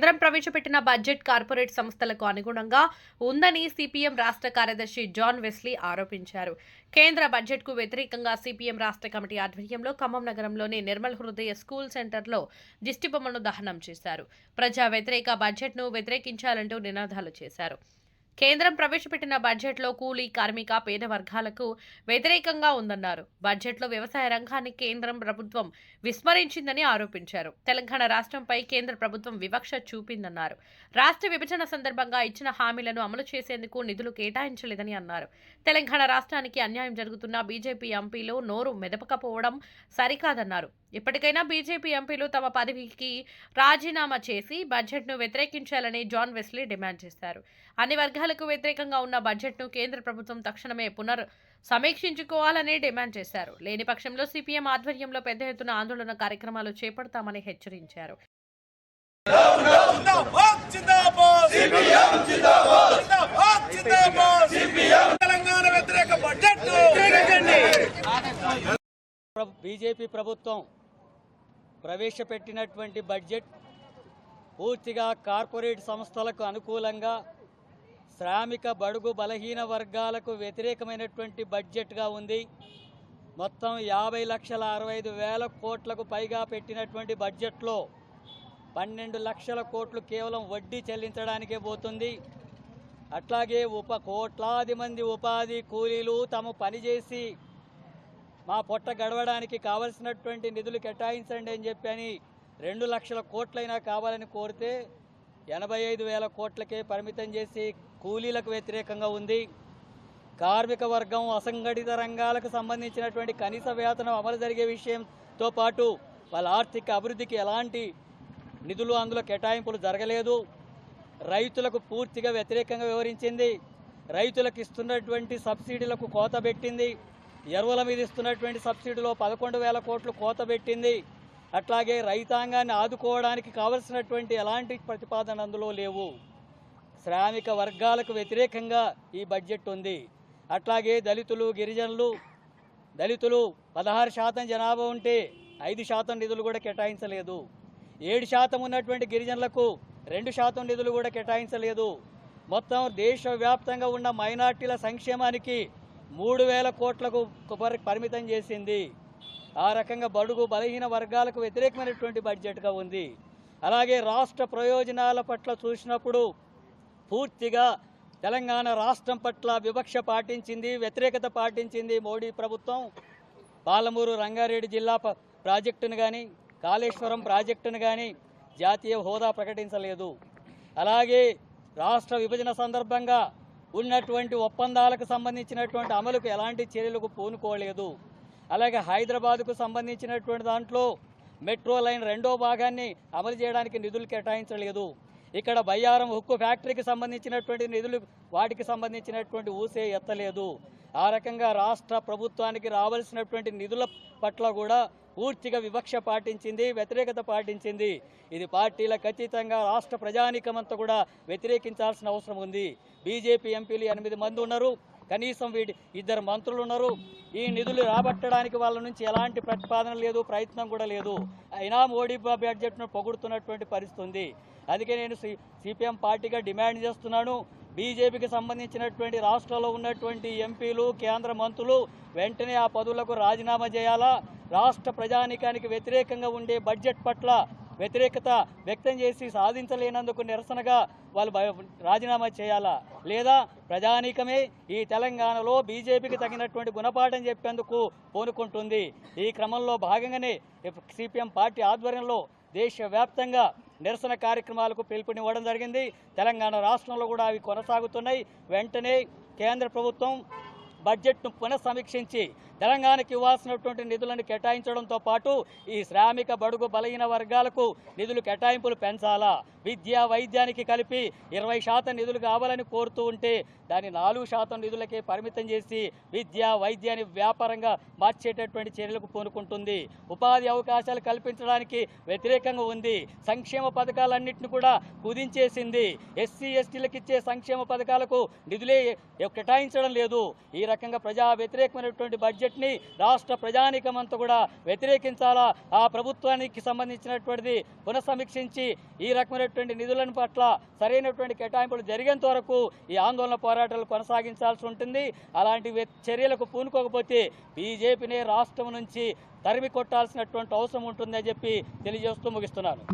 కేంద్రం ప్రవేశపెట్టిన budget corporate సంస్థలకు అనుగుణంగా ఉందని సిపిఎం రాష్ట్ర కార్యదర్శి జాన్ వెస్లీ ఆరోపించారు. కేంద్ర బడ్జెట్కు వ్యతిరేకంగా సిపిఎం రాష్ట్ర కమిటీ ఆధ్వర్యంలో ఖమ్మం నగరంలోని నిర్మల్ హృదయ స్కూల్ సెంటర్లో దిష్టిబొమ్మను దహనం చేశారు. ప్రజా వ్యతిరేక బడ్జెట్ను వ్యతిరేకించాలంటూ నినాదాలు చేశారు. కేంద్రం ప్రవేశపెట్టిన బడ్జెట్లో కూలీ, కార్మిక, పేద వర్గాలకు వ్యతిరేకంగా ఉందన్నారు. బడ్జెట్లో వ్యవసాయ రంగాన్ని కేంద్రం ప్రభుత్వం విస్మరించిందని ఆరోపించారు. తెలంగాణ రాష్ట్రంపై కేంద్ర ప్రభుత్వం వివక్ష చూపిందన్నారు. రాష్ట్ర విభజన సందర్భంగా ఇచ్చిన హామీలను అమలు చేసేందుకు నిధులు కేటాయించలేదని అన్నారు. తెలంగాణ రాష్ట్రానికి అన్యాయం జరుగుతున్న బీజేపీ ఎంపీలు నోరు మెదపకపోవడం సరికాదన్నారు. ఇప్పటికైనా బీజేపీ ఎంపీలు తమ పదవికి రాజీనామా చేసి బడ్జెట్ను వ్యతిరేకించాలని జాన్ వెస్లీ డిమాండ్ చేశారు. అన్ని వర్గాలకు వ్యతిరేకంగా ఉన్న బడ్జెట్ను కేంద్ర ప్రభుత్వం తక్షణమే సమీక్షించుకోవాలని డిమాండ్ చేశారు. లేని పక్షంలో సిపిఎం ఆధ్వర్యంలో పెద్ద ఎత్తున ఆందోళన కార్యక్రమాలు చేపడతామని హెచ్చరించారు. బీజేపీ ప్రభుత్వం ప్రవేశపెట్టినటువంటి బడ్జెట్ పూర్తిగా కార్పొరేట్ సంస్థలకు అనుకూలంగా శ్రామిక బడుగు బలహీన వర్గాలకు వ్యతిరేకమైనటువంటి బడ్జెట్గా ఉంది. మొత్తం 50,65,000 కోట్లకు పైగా పెట్టినటువంటి బడ్జెట్లో 12 లక్షల కోట్లు కేవలం వడ్డీ చెల్లించడానికే పోతుంది. అట్లాగే కోట్లాది మంది ఉపాధి కూలీలు తాము పనిచేసి మా పొట్ట గడవడానికి కావలసినటువంటి నిధులు కేటాయించండి అని చెప్పని 2 లక్షల కోట్లైనా కావాలని కోరితే 85,000 కోట్లకే పరిమితం చేసి కూలీలకు వ్యతిరేకంగా ఉంది. కార్మిక వర్గం, అసంఘటిత రంగాలకు సంబంధించినటువంటి కనీస వేతనం అమలు జరిగే విషయంతో పాటు వాళ్ళ ఆర్థిక అభివృద్ధికి ఎలాంటి నిధులు అందులో కేటాయింపులు జరగలేదు. రైతులకు పూర్తిగా వ్యతిరేకంగా వివరించింది. రైతులకు ఇస్తున్నటువంటి సబ్సిడీలకు కోత పెట్టింది. ఎరువుల మీద ఇస్తున్నటువంటి సబ్సిడీలో 11,000 కోట్లు కోత పెట్టింది. అట్లాగే రైతాంగాన్ని ఆదుకోవడానికి కావలసినటువంటి ఎలాంటి ప్రతిపాదన అందులో లేవు. శ్రామిక వర్గాలకు వ్యతిరేకంగా ఈ బడ్జెట్ ఉంది. అట్లాగే దళితులు, గిరిజనులు, 16% జనాభా ఉంటే 5% నిధులు కూడా కేటాయించలేదు. 7% ఉన్నటువంటి గిరిజనులకు 2% నిధులు కూడా కేటాయించలేదు. మొత్తం దేశవ్యాప్తంగా ఉన్న మైనార్టీల సంక్షేమానికి 3,000 కోట్లకు పరిమితం చేసింది. ఆ రకంగా బడుగు బలహీన వర్గాలకు వ్యతిరేకమైనటువంటి బడ్జెట్గా ఉంది. అలాగే రాష్ట్ర ప్రయోజనాల పట్ల చూసినప్పుడు పూర్తిగా తెలంగాణ రాష్ట్రం పట్ల వివక్ష పాటించింది, వ్యతిరేకత పాటించింది మోడీ ప్రభుత్వం. పాలమూరు రంగారెడ్డి జిల్లా ప్రాజెక్టును కానీ, కాళేశ్వరం ప్రాజెక్టును కానీ జాతీయ హోదా ప్రకటించలేదు. అలాగే రాష్ట్ర విభజన సందర్భంగా ఉన్నటువంటి ఒప్పందాలకు సంబంధించినటువంటి అమలుకు ఎలాంటి చర్యలకు పూనుకోలేదు. అలాగే హైదరాబాద్కు సంబంధించినటువంటి దాంట్లో మెట్రో లైన్ 2వ భాగాన్ని అమలు చేయడానికి నిధులు కేటాయించలేదు. ఇక్కడ బయ్యారం ఉక్కు ఫ్యాక్టరీకి సంబంధించినటువంటి నిధులు వాటికి సంబంధించినటువంటి ఊసే ఎత్తలేదు. ఆ రకంగా రాష్ట్ర ప్రభుత్వానికి రావాల్సినటువంటి నిధుల పట్ల కూడా పూర్తిగా వివక్ష పాటించింది, వ్యతిరేకత పాటించింది. ఇది పార్టీలకు అతీతంగా రాష్ట్ర ప్రజానీకమంతా కూడా వ్యతిరేకించాల్సిన అవసరం ఉంది. బీజేపీ ఎంపీలు 8 మంది ఉన్నారు, కనీసం 2 మంత్రులు ఉన్నారు. ఈ నిధులు రాబట్టడానికి వాళ్ళ నుంచి ఎలాంటి ప్రతిపాదన లేదు, ప్రయత్నం కూడా లేదు. అయినా మోడీ బడ్జెట్ను పొగుడుతున్నటువంటి పరిస్థితి ఉంది. అందుకే నేను సిపిఎం పార్టీగా డిమాండ్ చేస్తున్నాను, బీజేపీకి సంబంధించినటువంటి రాష్ట్రాల్లో ఉన్నటువంటి ఎంపీలు, కేంద్ర మంత్రులు వెంటనే ఆ పదవులకు రాజీనామా చేయాలా. రాష్ట్ర ప్రజానీకానికి వ్యతిరేకంగా ఉండే బడ్జెట్ పట్ల వ్యతిరేకత వ్యక్తం చేసి సాధించలేనందుకు నిరసనగా వాళ్ళు రాజీనామా చేయాలా, లేదా ప్రజానీకమే ఈ తెలంగాణలో బీజేపీకి తగినటువంటి గుణపాఠం చెప్పేందుకు పూనుకుంటుంది. ఈ క్రమంలో భాగంగానే సిపిఎం పార్టీ ఆధ్వర్యంలో దేశవ్యాప్తంగా నిరసన కార్యక్రమాలకు పిలుపునివ్వడం జరిగింది. తెలంగాణ రాష్ట్రంలో కూడా అవి కొనసాగుతున్నాయి. వెంటనే కేంద్ర ప్రభుత్వం బడ్జెట్ను పునఃసమీక్షించి తెలంగాణకు ఇవ్వాల్సినటువంటి నిధులను కేటాయించడంతో పాటు ఈ శ్రామిక బడుగు బలహీన వర్గాలకు నిధులు కేటాయింపులు పెంచాలా. విద్య, వైద్యానికి కలిపి 20% నిధులు కావాలని కోరుతూ ఉంటే దాన్ని 4% నిధులకే పరిమితం చేసి విద్య, వైద్యాన్ని వ్యాపారంగా మార్చేటటువంటి చర్యలకు పూనుకుంటుంది. ఉపాధి అవకాశాలు కల్పించడానికి వ్యతిరేకంగా ఉంది. సంక్షేమ పథకాలన్నింటినీ కూడా కుదించేసింది. ఎస్సీ ఎస్టీలకు ఇచ్చే సంక్షేమ పథకాలకు నిధులే కేటాయించడం లేదు. ఈ రకంగా ప్రజా వ్యతిరేకమైనటువంటి బడ్జెట్ని రాష్ట్ర ప్రజానీకమంతా కూడా వ్యతిరేకించాలా, ఆ ప్రభుత్వానికి సంబంధించినటువంటిది పునఃసమీక్షించి ఈ రకమైనటువంటి నిధులను పట్ల సరైనటువంటి కేటాయింపులు జరిగేంత వరకు ఈ ఆందోళన పోరాటాలు కొనసాగించాల్సి ఉంటుంది. అలాంటి చర్యలకు పూనుకోకపోతే బీజేపీనే రాష్ట్రం నుంచి తరిమి కొట్టాల్సినటువంటి అవసరం ఉంటుందని చెప్పి తెలియజేస్తూ ముగిస్తున్నాను.